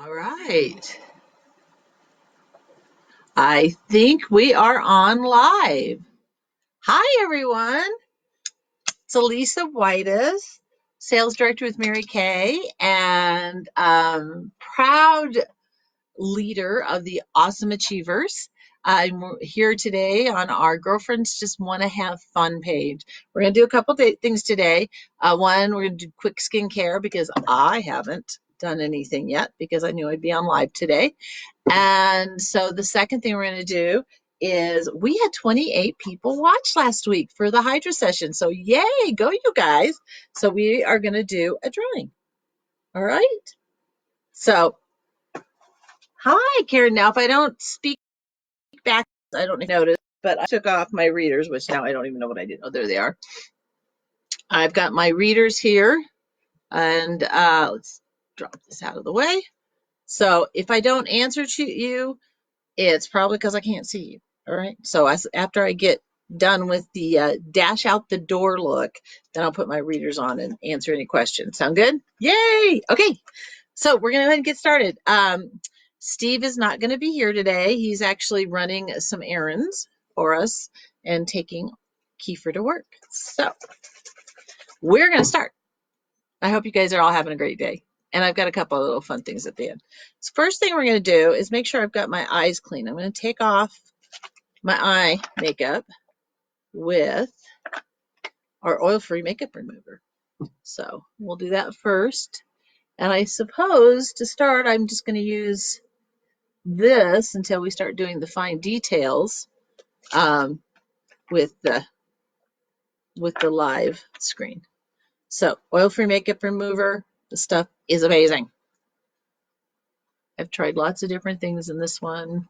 All right. I think we are on live. Hi, everyone. It's Elisa Whitus, Sales Director with Mary Kay, and proud leader of the Awesome Achievers. I'm here today on our Girlfriends Just Want to Have Fun page. We're going to do a couple things today. One, we're going to do quick skincare because I haven't done anything yet because I knew I'd be on live today. And so the second thing we're going to do is we had 28 people watch last week for the Hydra session. So yay, go you guys. So we are going to do a drawing. All right. So hi, Karen. Now, if I don't speak back, I don't notice, but I took off my readers, which now I don't even know what I did. Oh, there they are. I've got my readers here, and let's drop this out of the way. So if I don't answer to you, it's probably because I can't see you. All right. So after I get done with the dash out the door look, then I'll put my readers on and answer any questions. Sound good? Yay. Okay. So we're going to go ahead and get started. Steve is not going to be here today. He's actually running some errands for us and taking Kiefer to work. So we're going to start. I hope you guys are all having a great day. And I've got a couple of little fun things at the end. So first thing we're going to do is make sure I've got my eyes clean. I'm going to take off my eye makeup with our oil-free makeup remover. So we'll do that first. And I suppose to start, I'm just going to use this until we start doing the fine details with the live screen. So oil-free makeup remover, the stuff is amazing. I've tried lots of different things, and this one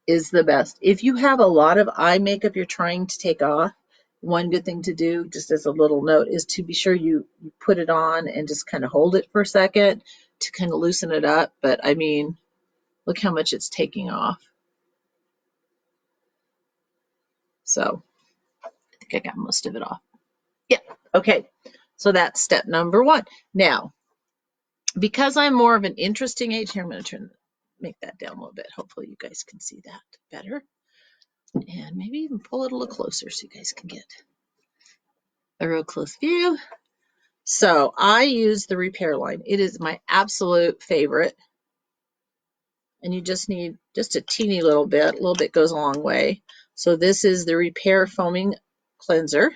is the best. If you have a lot of eye makeup you're trying to take off, one good thing to do, just as a little note, is to be sure you put it on and just kind of hold it for a second to kind of loosen it up. But I mean, look how much it's taking off. So I think I got most of it off. Yeah, okay. So that's step number one. Now, because I'm more of an interesting age, here I'm going to make that down a little bit. Hopefully you guys can see that better. And maybe even pull it a little closer so you guys can get a real close view. So I use the Repair line. It is my absolute favorite. And you just need just a teeny little bit. A little bit goes a long way. So this is the Repair Foaming Cleanser.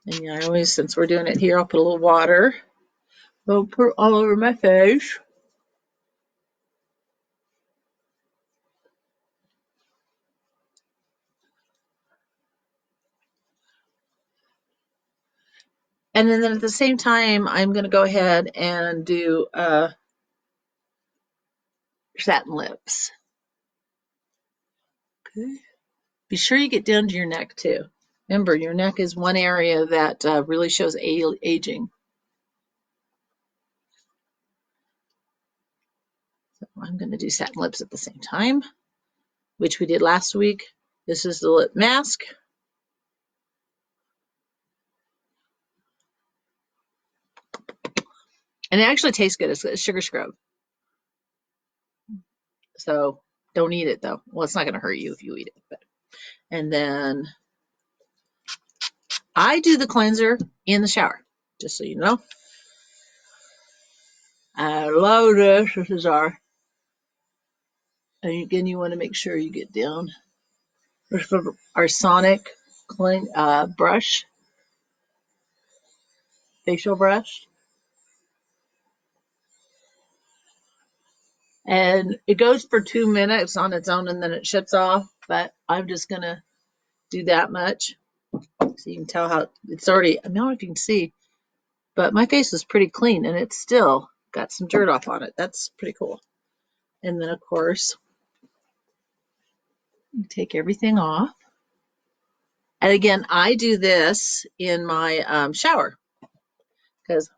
And yeah, I always, since we're doing it here, I'll put a little water. I'll put it all over my face. And then at the same time, I'm going to go ahead and do satin lips. Okay. Be sure you get down to your neck too. Remember, your neck is one area that really shows aging. So I'm going to do satin lips at the same time, which we did last week. This is the lip mask. And it actually tastes good. It's a sugar scrub. So don't eat it though. Well, it's not going to hurt you if you eat it. But. And then I do the cleanser in the shower, just so you know. I love this. This is our, and again, you want to make sure you get down. This is our Sonic clean brush, facial brush. And it goes for 2 minutes on its own and then it shuts off. But I'm just going to do that much. So you can tell how it's already, I don't know if you can see, but my face is pretty clean and it's still got some dirt off on it. That's pretty cool. And then, of course, you take everything off. And again, I do this in my shower because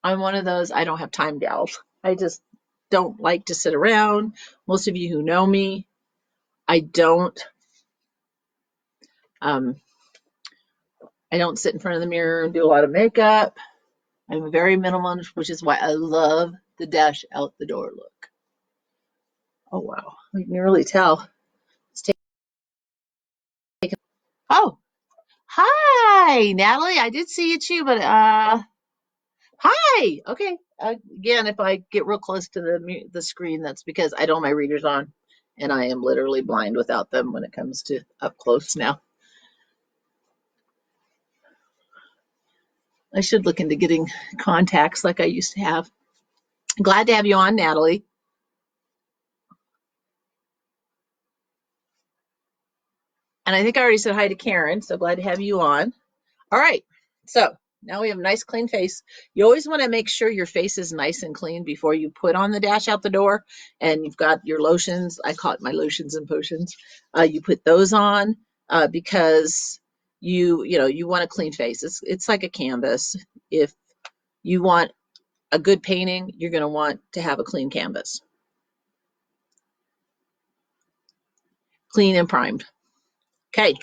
I'm one of those, I don't have time gals. I just don't like to sit around. Most of you who know me, I don't. I don't sit in front of the mirror and do a lot of makeup. I'm very minimalist, which is why I love the dash out the door look. Oh wow, you can really tell. Oh, hi, Natalie. I did see you too, but hi. Okay. Again, if I get real close to the screen, that's because I don't have my readers on, and I am literally blind without them when it comes to up close now. I should look into getting contacts like I used to have. Glad to have you on, Natalie. And I think I already said hi to Karen, so glad to have you on. All right. So now we have a nice clean face. You always want to make sure your face is nice and clean before you put on the dash out the door. And you've got your lotions. I call it my lotions and potions. You put those on because you want a clean face. It's like a canvas. If you want a good painting, you're going to want to have a clean canvas, clean and primed. Okay.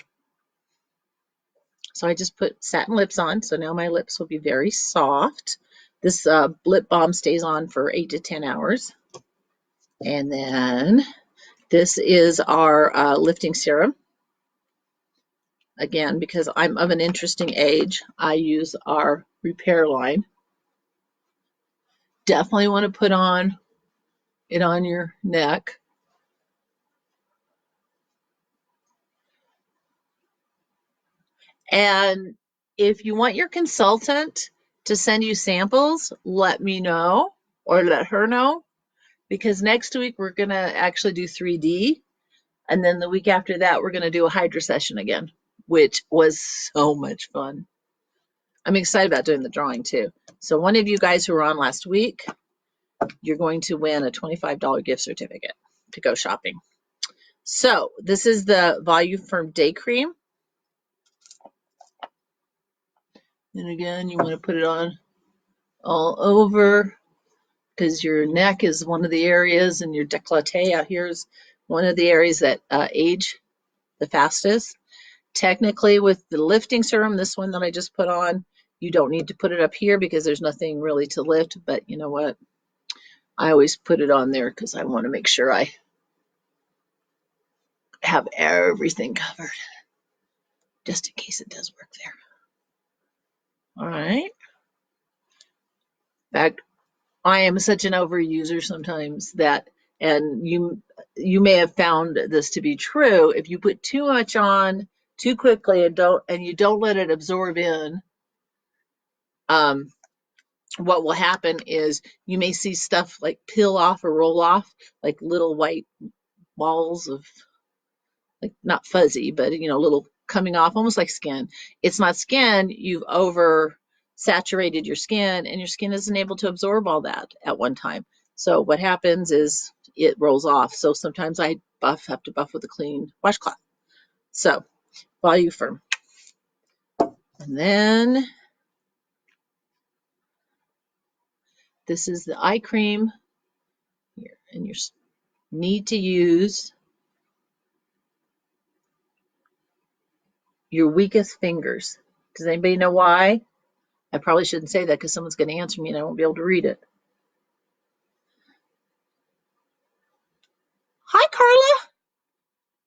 So I just put satin lips on. So now my lips will be very soft. This lip balm stays on for 8 to 10 hours. And then this is our lifting serum. Again, because I'm of an interesting age, I use our repair line. Definitely want to put on it on your neck. And if you want your consultant to send you samples, let me know or let her know, because next week we're going to actually do 3D. And then the week after that, we're going to do a Hydra session again, which was so much fun. I'm excited about doing the drawing too. So one of you guys who were on last week, you're going to win a $25 gift certificate to go shopping. So this is the Voluform Day Cream. And again, you want to put it on all over because your neck is one of the areas, and your décolleté out here is one of the areas that age the fastest. Technically, with the lifting serum, this one that I just put on, you don't need to put it up here because there's nothing really to lift. But you know what? I always put it on there because I want to make sure I have everything covered, just in case it does work there. All right. In fact, I am such an overuser sometimes that, and you may have found this to be true. If you put too much on too quickly and you don't let it absorb in, what will happen is you may see stuff like peel off or roll off, like little white balls of, like, not fuzzy, but little coming off, almost like skin. It's not skin. You've over saturated your skin, and your skin isn't able to absorb all that at one time. So what happens is it rolls off. So sometimes I have to buff with a clean washcloth. So Voluform. And then this is the eye cream here, and you need to use your weakest fingers. Does anybody know why? I probably shouldn't say that because someone's going to answer me and I won't be able to read it. Hi, Carla.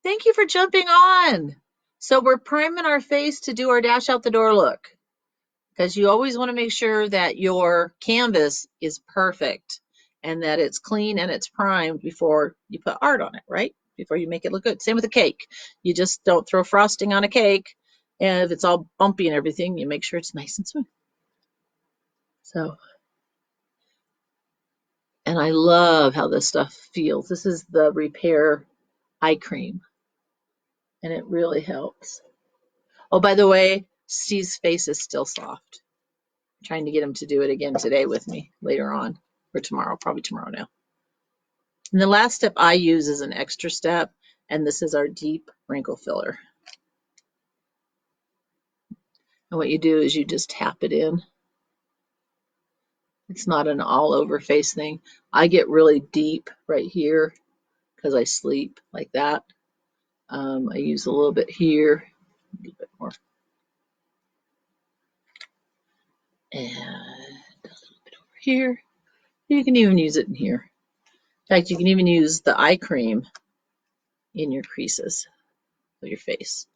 Thank you for jumping on. So we're priming our face to do our dash out the door look, because you always want to make sure that your canvas is perfect and that it's clean and it's primed before you put art on it, right? Before you make it look good. Same with a cake. You just don't throw frosting on a cake, and if it's all bumpy and everything, you make sure it's nice and smooth. So, and I love how this stuff feels. This is the Repair Eye Cream, and it really helps. Oh, by the way, Steve's face is still soft. I'm trying to get him to do it again today with me later on, or tomorrow, probably tomorrow now. And the last step I use is an extra step, and this is our deep wrinkle filler. And what you do is you just tap it in. It's not an all over face thing. I get really deep right here because I sleep like that. I use a little bit here, a little bit more. And a little bit over here. You can even use it in here. In fact, you can even use the eye cream in your creases of your face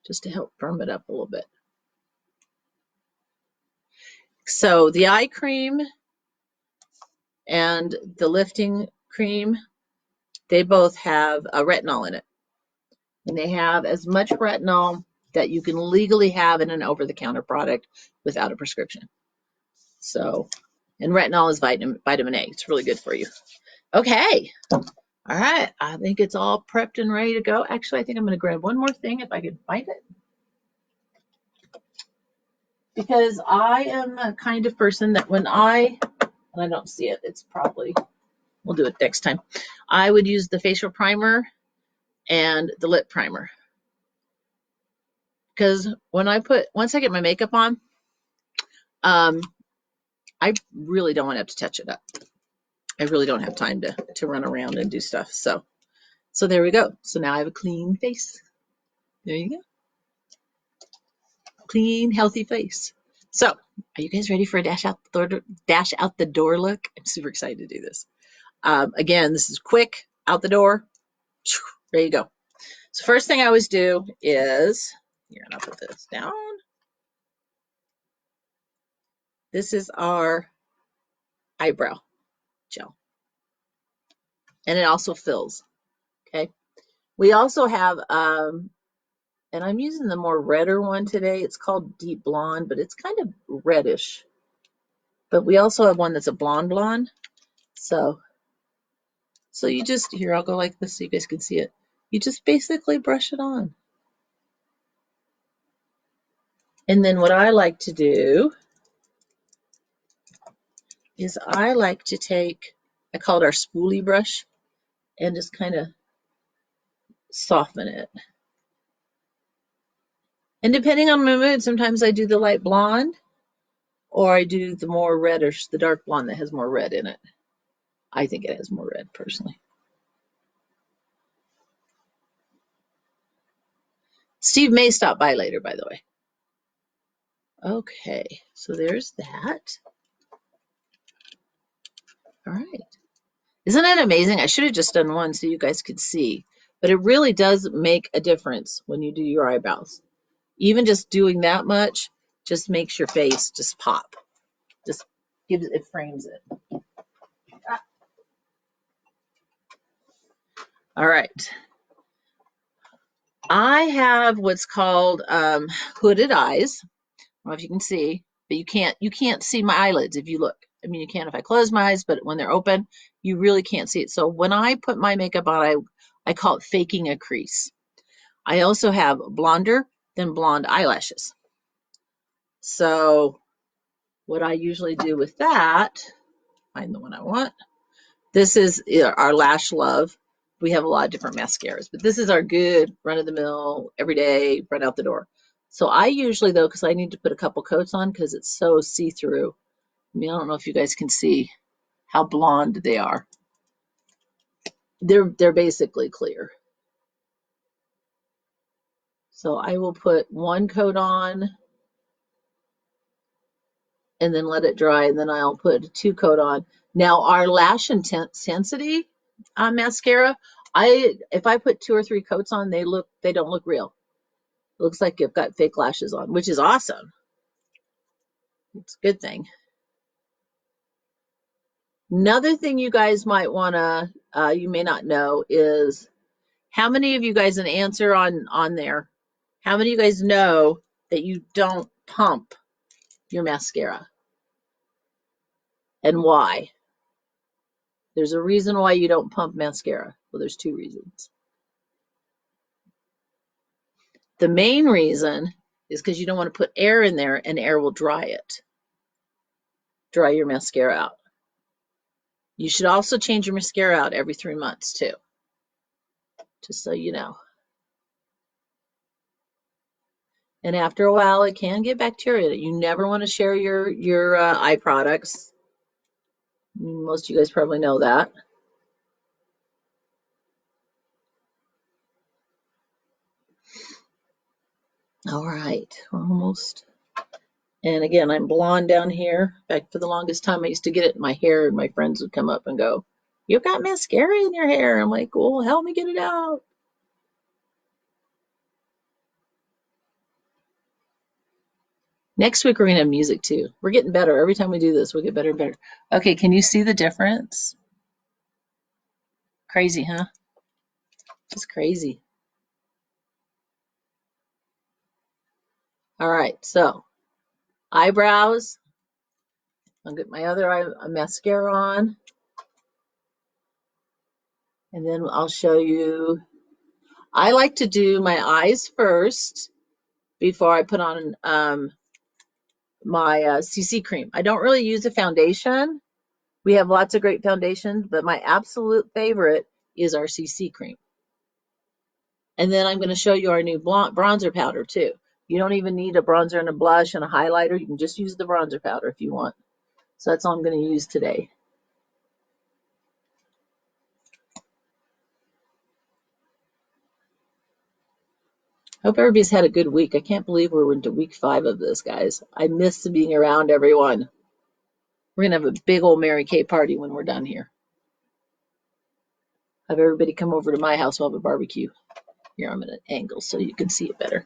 just to help firm it up a little bit. So the eye cream and the lifting cream, they both have a retinol in it. And they have as much retinol that you can legally have in an over-the-counter product without a prescription. So, and retinol is vitamin A. It's really good for you. Okay. All right. I think it's all prepped and ready to go. Actually, I think I'm going to grab one more thing if I can find it. Because I am a kind of person that when I don't see it, it's probably, we'll do it next time. I would use the facial primer and the lip primer. Because once I get my makeup on, I really don't want to have to touch it up. I really don't have time to run around and do stuff. So there we go. So now I have a clean face. There you go. Clean, healthy face. So are you guys ready for a dash out the door look? I'm super excited to do this. Again, this is quick, out the door. There you go. So first thing I always do is, here, and I'll put this down. This is our eyebrow gel. And it also fills, okay? We also have, and I'm using the more redder one today. It's called Deep Blonde, but it's kind of reddish. But we also have one that's a blonde. So you just, here, I'll go like this so you guys can see it. You just basically brush it on. And then what I like to do is I like to take, I call it our spoolie brush, and just kind of soften it. And depending on my mood, sometimes I do the light blonde, or I do the more reddish, the dark blonde that has more red in it. I think it has more red, personally. Steve may stop by later, by the way. Okay, so there's that. All right. Isn't it amazing? I should have just done one so you guys could see, but it really does make a difference when you do your eyebrows. Even just doing that much just makes your face just pop. Just gives it, frames it. All right. I have what's called hooded eyes. I don't know if you can see, but you can't see my eyelids if you look. I mean, you can if I close my eyes, but when they're open, you really can't see it. So when I put my makeup on, I call it faking a crease. I also have blonder than blonde eyelashes. So what I usually do with that, find the one I want. This is our Lash Love. We have a lot of different mascaras, but this is our good run-of-the-mill, everyday, run out the door. So I usually, though, because I need to put a couple coats on because it's so see-through. I mean, I don't know if you guys can see how blonde they are. They're basically clear. So I will put one coat on and then let it dry, and then I'll put a 2-coat on. Now our Lash Intensity mascara, if I put 2 or 3 coats on, they don't look real. It looks like you've got fake lashes on, which is awesome. It's a good thing. Another thing you guys might want to, you may not know, is how many of you guys, an answer on there, how many of you guys know that you don't pump your mascara? And why? There's a reason why you don't pump mascara. Well, there's 2 reasons. The main reason is because you don't want to put air in there, and air will dry your mascara out. You should also change your mascara out every 3 months too, just so you know. And after a while, it can get bacteria. You never want to share your eye products. Most of you guys probably know that. All right, we're almost And again, I'm blonde down here. In fact, for the longest time, I used to get it in my hair, and my friends would come up and go, "You've got mascara in your hair." I'm like, "Well, help me get it out." Next week, we're going to have music too. We're getting better. Every time we do this, we'll get better and better. Okay, can you see the difference? Crazy, huh? Just crazy. All right, so eyebrows. I'll get my other mascara on, and then I'll show you. I like to do my eyes first before I put on my CC cream. I don't really use a foundation. We have lots of great foundations, but my absolute favorite is our CC cream. And then I'm going to show you our new bronzer powder too. You don't even need a bronzer and a blush and a highlighter. You can just use the bronzer powder if you want. So that's all I'm going to use today. Hope everybody's had a good week. I can't believe we're into week 5 of this, guys. I miss being around everyone. We're going to have a big old Mary Kay party when we're done here. Have everybody come over to my house. We'll have a barbecue. Here, I'm at an angle so you can see it better.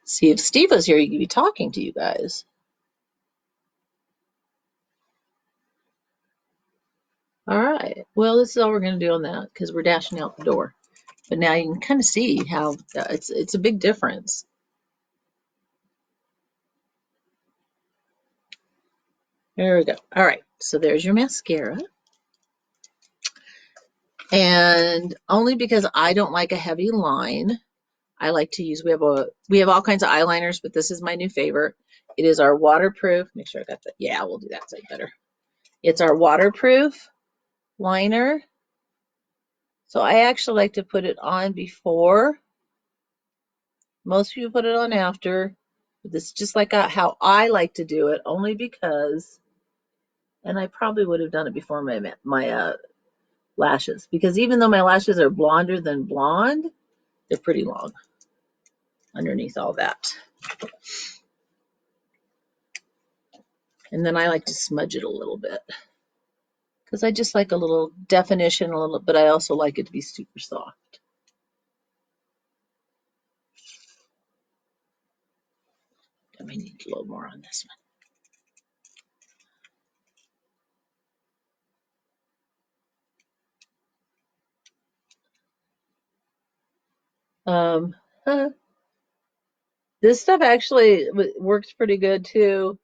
See, if Steve was here, he'd be talking to you guys. All right. Well, this is all we're going to do on that because we're dashing out the door. But now you can kind of see how it's a big difference. There we go. All right. So there's your mascara. And only because I don't like a heavy line, I like to use, we have all kinds of eyeliners, but this is my new favorite. It is our waterproof. Make sure I got that. Yeah, we'll do that side better. It's our waterproof liner. So I actually like to put it on before. Most people put it on after. But this is just like how I like to do it, only because, and I probably would have done it before my lashes, because even though my lashes are blonder than blonde, they're pretty long underneath all that. And then I like to smudge it a little bit because I just like a little definition, a little, but I also like it to be super soft. I may need a little more on this one. This stuff actually works pretty good too.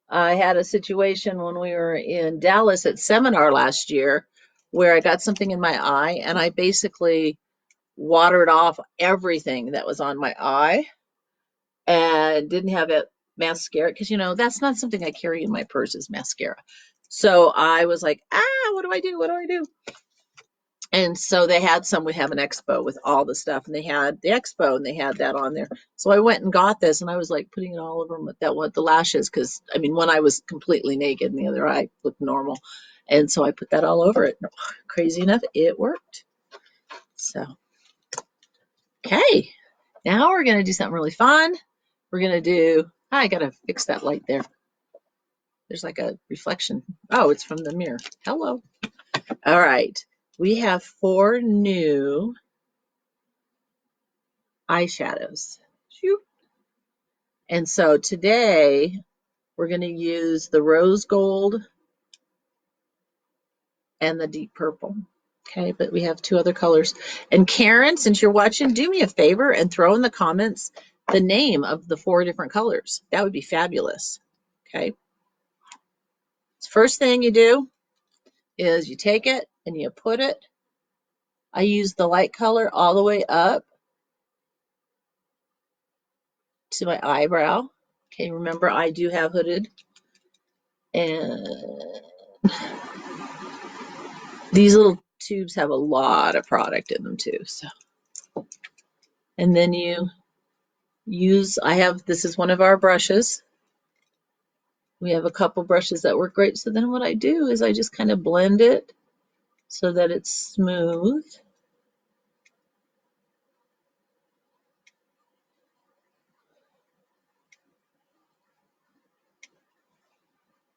I had a situation when we were in Dallas at seminar last year where I got something in my eye and I basically watered off everything that was on my eye and didn't have it mascara because that's not something I carry in my purse is mascara. So I was like, what do I do? What do I do? And so they had we have an expo with all the stuff, and they had the expo and they had that on there. So I went and got this, and I was like putting it all over the lashes, because I mean, one eye was completely naked and the other eye looked normal. And so I put that all over it. Crazy enough, it worked. So, okay, now we're going to do something really fun. We're going to do, I got to fix that light there. There's like a reflection. Oh, it's from the mirror. Hello. All right. We have 4 new eyeshadows. And so today we're going to use the rose gold and the deep purple. Okay, but we have 2 other colors. And Karen, since you're watching, do me a favor and throw in the comments the name of the 4 different colors. That would be fabulous. Okay. First thing you do is you take it and you put it. I use the light color all the way up to my eyebrow. Okay, remember I do have hooded. And these little tubes have a lot of product in them too. So, and then you use, this is one of our brushes. We have a couple brushes that work great. So then what I do is I just kind of blend it so that it's smooth.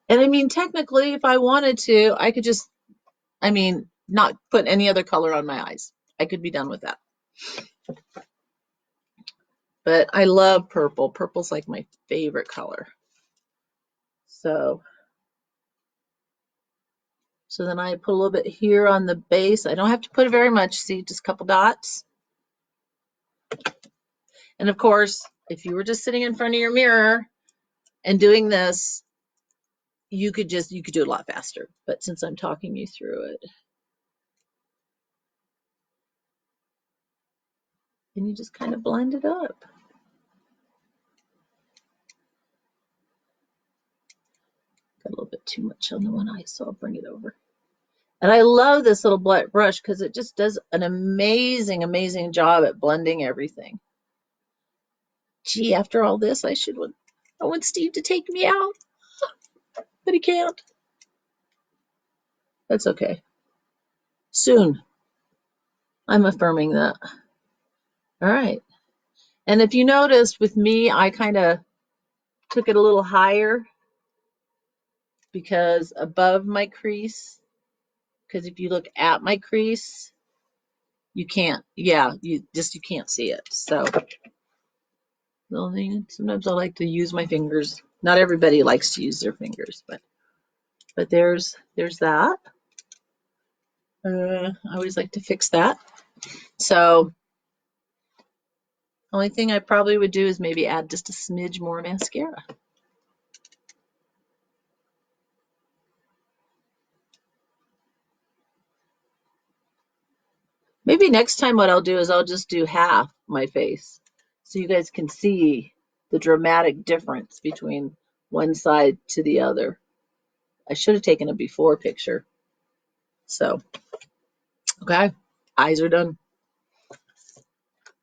And I mean, technically, if I wanted to, I could just, I mean, not put any other color on my eyes. I could be done with that. But I love purple. Purple's like my favorite color. So then I put a little bit here on the base. I don't have to put very much. See, just a couple dots. And of course, if you were just sitting in front of your mirror and doing this, you could do it a lot faster. But since I'm talking you through it, and you just kind of blend it up. Got a little bit too much on the one eye, so I'll bring it over. And I love this little black brush because it just does an amazing, amazing job at blending everything. Gee, after all this, I want Steve to take me out, but he can't. That's okay. Soon. I'm affirming that. All right. And if you noticed with me, I kind of took it a little higher because above my crease, because if you look at my crease, you can't, yeah, you can't see it. So sometimes I like to use my fingers. Not everybody likes to use their fingers, but there's that. I always like to fix that. So only thing I probably would do is maybe add just a smidge more mascara. Maybe next time what I'll do is I'll just do half my face so you guys can see the dramatic difference between one side to the other. I should have taken a before picture. So, okay, eyes are done.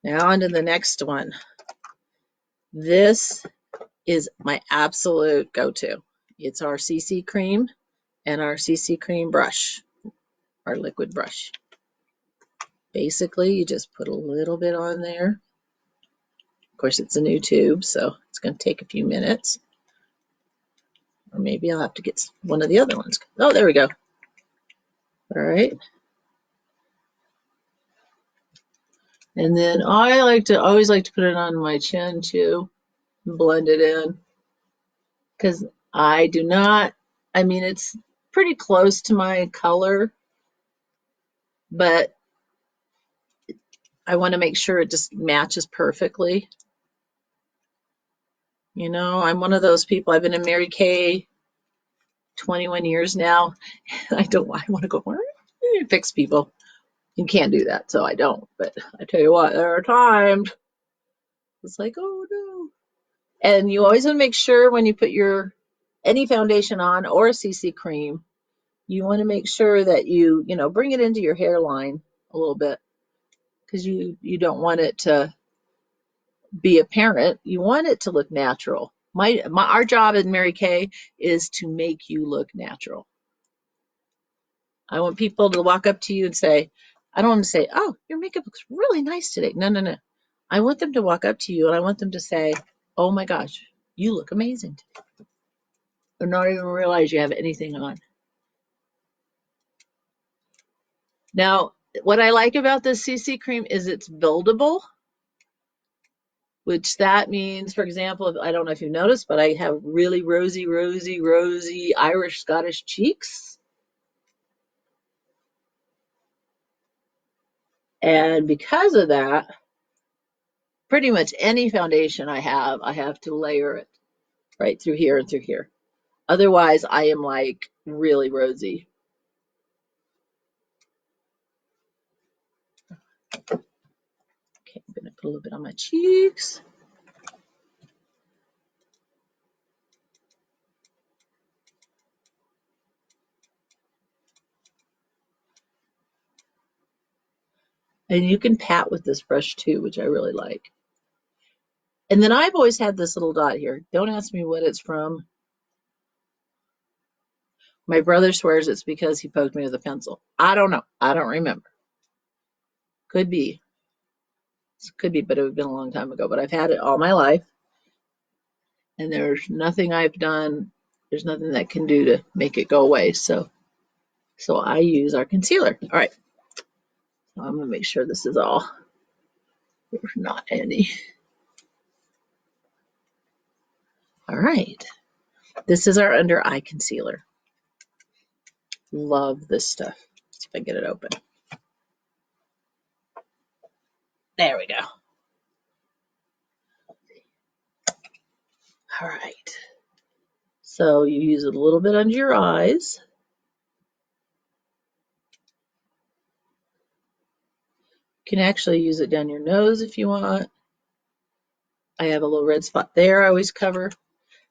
Now on to the next one. This is my absolute go-to. It's our CC cream and our CC cream brush, our liquid brush. Basically, you just put a little bit on there. Of course, it's a new tube, so it's going to take a few minutes. Or maybe I'll have to get one of the other ones. Oh, there we go. All right. And then I always like to put it on my chin too, and blend it in. Because I do not, I mean, it's pretty close to my color, but I want to make sure it just matches perfectly. You know, I'm one of those people. I've been in Mary Kay 21 years now. I want to go fix people. You can't do that, so I don't. But I tell you what, there are times it's like, oh no. And you always want to make sure when you put any foundation on or a CC cream, you want to make sure that you bring it into your hairline a little bit because you don't want it to be apparent. You want it to look natural. Our job at Mary Kay is to make you look natural. I want people to walk up to you and say, I don't want to say, oh, your makeup looks really nice today. No, no, no. I want them to walk up to you and I want them to say, oh my gosh, you look amazing today. Or not even realize you have anything on. Now, what I like about this CC cream is it's buildable, which that means, for example, I don't know if you've noticed, but I have really rosy, rosy, rosy Irish Scottish cheeks. And because of that, pretty much any foundation I have to layer it right through here and through here. Otherwise, I am like really rosy. Okay, I'm gonna put a little bit on my cheeks. And you can pat with this brush too, which I really like. And then I've always had this little dot here. Don't ask me what it's from. My brother swears it's because he poked me with a pencil. I don't know. I don't remember. Could be. Could be, but it would have been a long time ago. But I've had it all my life, and there's nothing I've done. There's nothing that can do to make it go away. So I use our concealer. All right. So I'm gonna make sure this is all. There's not any. All right. This is our under eye concealer. Love this stuff. Let's see if I get it open. There we go. All right. So you use it a little bit under your eyes. You can actually use it down your nose if you want. I have a little red spot there I always cover.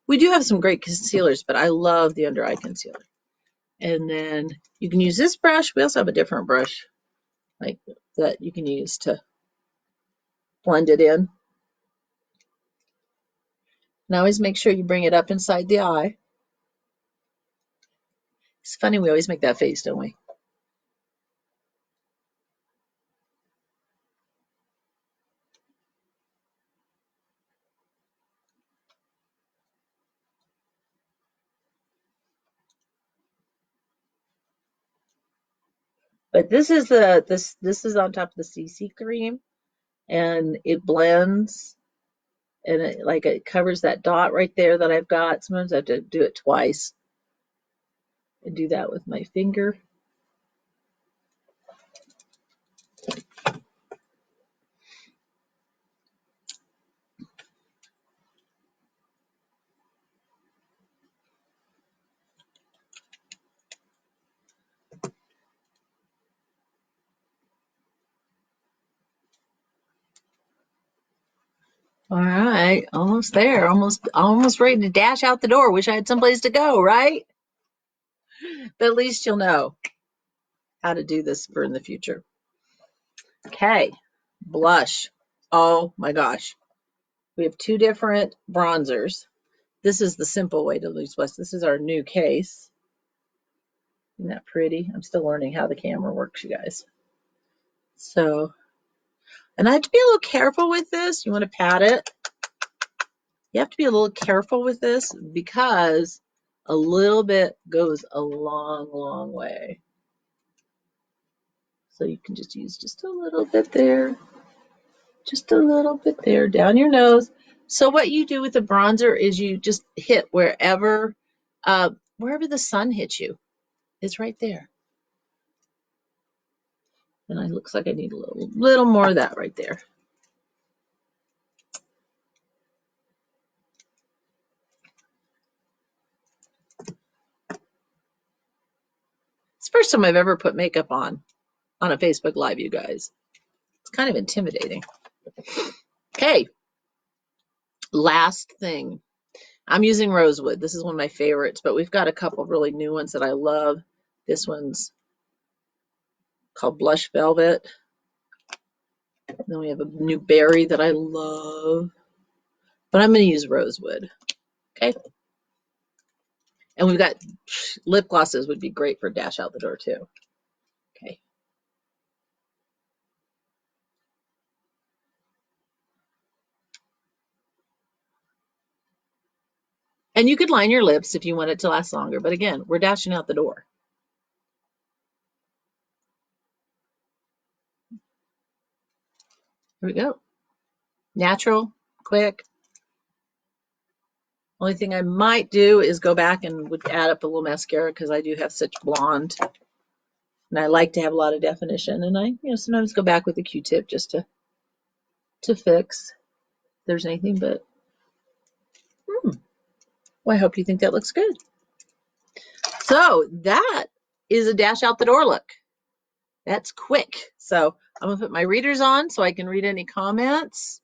We do have some great concealers, but I love the under eye concealer. And then you can use this brush. We also have a different brush like that you can use to blend it in. And always make sure you bring it up inside the eye. It's funny, we always make that face, don't we? But this is this is on top of the CC cream, and it blends, and it covers that dot right there that I've got. Sometimes I have to do it twice and do that with my finger. All right, almost there, almost ready to dash out the door. Wish I had someplace to go, right? But at least you'll know how to do this for in the future. Okay, blush. Oh my gosh. We have two different bronzers. This is the simple way to lose blush. This is our new case. Isn't that pretty? I'm still learning how the camera works, you guys. So, and I have to be a little careful with this. You want to pat it. You have to be a little careful with this because a little bit goes a long, long way. So you can just use just a little bit there. Just a little bit there down your nose. So what you do with the bronzer is you just hit wherever the sun hits you. It's right there. And it looks like I need a little more of that right there. It's the first time I've ever put makeup on a Facebook Live, you guys. It's kind of intimidating. Okay, last thing. I'm using Rosewood. This is one of my favorites, but we've got a couple of really new ones that I love. This one's called Blush Velvet. Then we have a new berry that I love. But I'm going to use Rosewood. Okay. And we've got lip glosses would be great for dash out the door too. Okay. And you could line your lips if you want it to last longer. But again, we're dashing out the door. Here we go. Natural, quick. Only thing I might do is go back and would add up a little mascara because I do have such blonde. And I like to have a lot of definition. And I, sometimes go back with a Q-tip just to fix if there's anything. But well, I hope you think that looks good. So that is a dash out the door look. That's quick. So I'm gonna put my readers on so I can read any comments.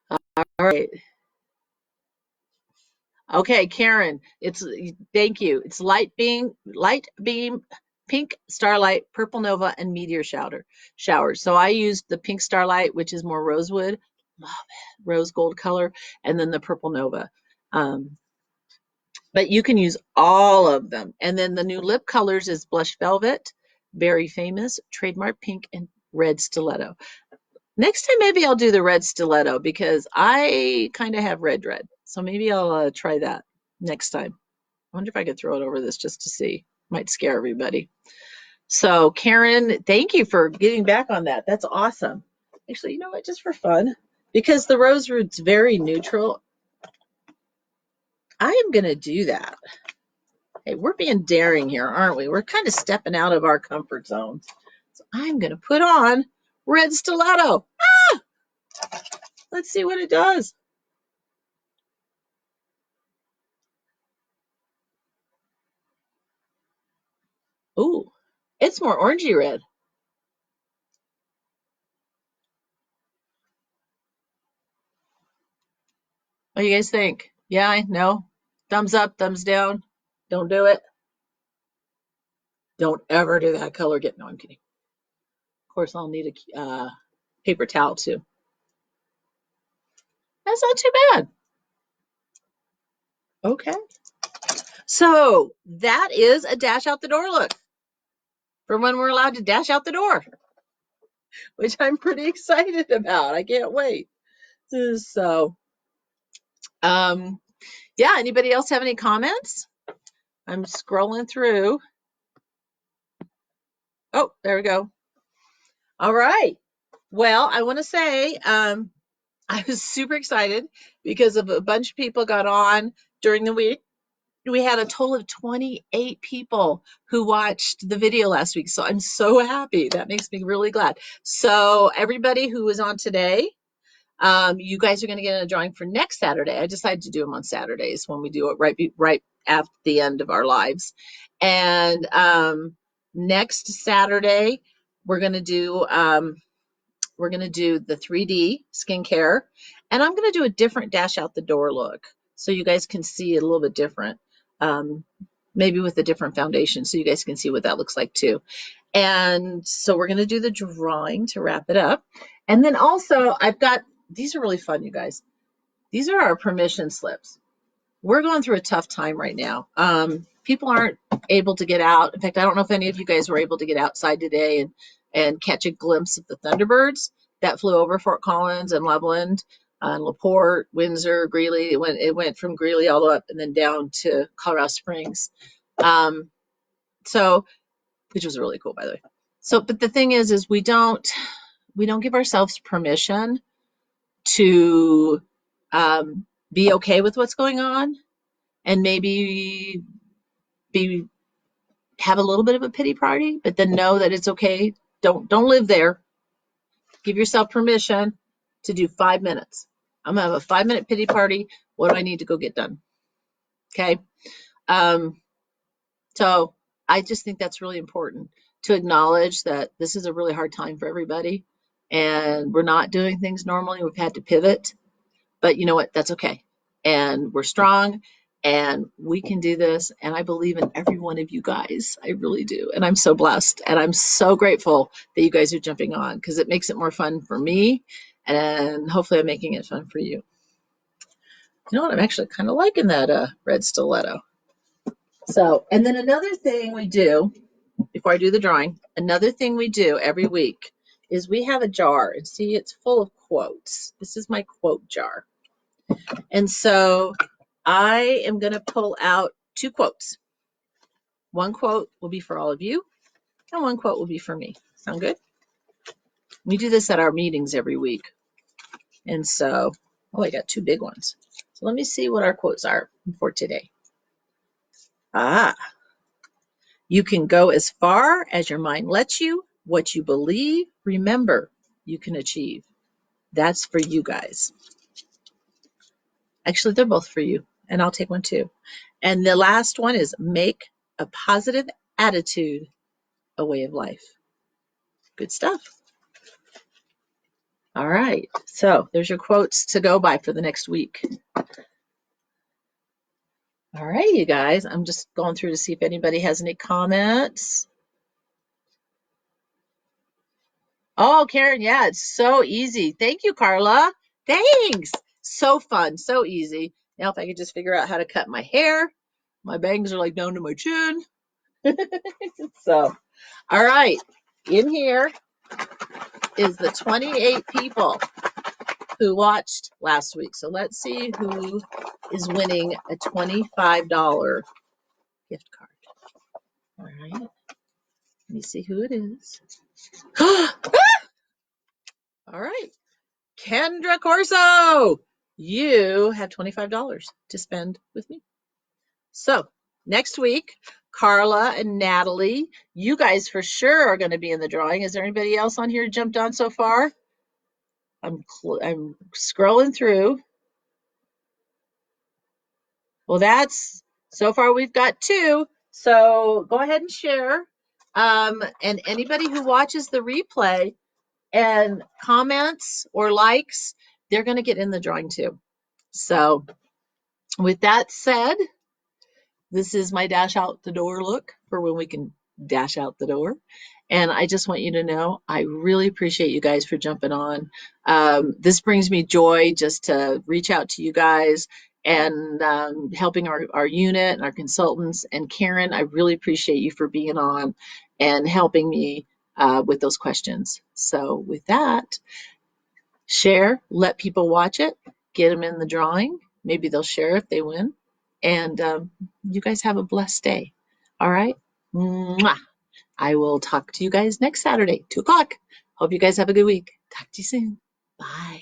All right. Okay, Karen, thank you. It's light beam, pink starlight, purple nova, and meteor showers. So I used the pink starlight, which is more rosewood. Love it. Rose gold color, and then the purple Nova. But you can use all of them. And then the new lip colors is Blush Velvet, Very Famous, Trademark Pink, and Red Stiletto. Next time, maybe I'll do the red stiletto because I kind of have red. So maybe I'll try that next time. I wonder if I could throw it over this just to see. Might scare everybody. So Karen, thank you for getting back on that. That's awesome. Actually, you know what? Just for fun, because the rose root's very neutral, I am going to do that. Hey, we're being daring here, aren't we? We're kind of stepping out of our comfort zones. So I'm going to put on red stiletto. Ah! Let's see what it does. Ooh, it's more orangey red. What do you guys think? Yeah, no? Thumbs up, thumbs down. Don't do it. Don't ever do that color. No, I'm kidding. Of course, I'll need a paper towel too. That's not too bad. Okay. So that is a dash out the door look for when we're allowed to dash out the door, which I'm pretty excited about. I can't wait. So, yeah, anybody else have any comments? I'm scrolling through. Oh, there we go. All right. Well, I want to say I was super excited because of a bunch of people got on during the week. We had a total of 28 people who watched the video last week. So I'm so happy. That makes me really glad. So everybody who was on today, you guys are going to get in a drawing for next Saturday. I decided to do them on Saturdays when we do it right at the end of our lives. And next Saturday, we're going to do the 3D skincare, and I'm going to do a different dash out the door look so you guys can see it a little bit different, maybe with a different foundation so you guys can see what that looks like too. And so we're going to do the drawing to wrap it up. And then also I've got, these are really fun, you guys. These are our permission slips. We're going through a tough time right now. People aren't able to get out. In fact, I don't know if any of you guys were able to get outside today and catch a glimpse of the Thunderbirds that flew over Fort Collins and Loveland, LaPorte, Windsor, Greeley. It went from Greeley all the way up and then down to Colorado Springs. So, which was really cool, by the way. So, but the thing is we don't give ourselves permission to be okay with what's going on and maybe have a little bit of a pity party, but then know that it's okay. Don't live there. Give yourself permission to do 5 minutes. I'm gonna have a 5-minute pity party. What do I need to go get done? Okay. So I just think that's really important to acknowledge that this is a really hard time for everybody and we're not doing things normally. We've had to pivot, but you know what? That's okay. And we're strong and we can do this. And I believe in every one of you guys. I really do. And I'm so blessed and I'm so grateful that you guys are jumping on because it makes it more fun for me. And hopefully I'm making it fun for you. You know what? I'm actually kind of liking that red stiletto. So, and then another thing we do before I do the drawing, another thing we do every week is we have a jar and see it's full of quotes. This is my quote jar. And so I am going to pull out 2 quotes. One quote will be for all of you, and one quote will be for me. Sound good? We do this at our meetings every week. And so, oh, I got 2 big ones. So let me see what our quotes are for today. You can go as far as your mind lets you. What you believe, remember, you can achieve. That's for you guys. Actually, they're both for you, and I'll take one too. And the last one is make a positive attitude a way of life. Good stuff. All right. So there's your quotes to go by for the next week. All right, you guys. I'm just going through to see if anybody has any comments. Oh, Karen, yeah, it's so easy. Thank you, Carla. Thanks. So fun, so easy. Now if I could just figure out how to cut my hair. My bangs are like down to my chin. So, all right. In here is the 28 people who watched last week. So let's see who is winning a $25 gift card. All right. Let me see who it is. All right. Kendra Corso, you have $25 to spend with me. So next week, Carla and Natalie, you guys for sure are going to be in the drawing. Is there anybody else on here jumped on so far? I'm scrolling through. Well, that's so far we've got 2. So go ahead and share. And anybody who watches the replay and comments or likes, they're going to get in the drawing too. So with that said, this is my dash out the door look for when we can dash out the door. And I just want you to know, I really appreciate you guys for jumping on. This brings me joy just to reach out to you guys and helping our unit and our consultants. And Karen, I really appreciate you for being on and helping me with those questions. So with that, share, let people watch it, get them in the drawing. Maybe they'll share if they win. And you guys have a blessed day. All right. Mwah. I will talk to you guys next Saturday, 2 o'clock. Hope you guys have a good week. Talk to you soon. Bye.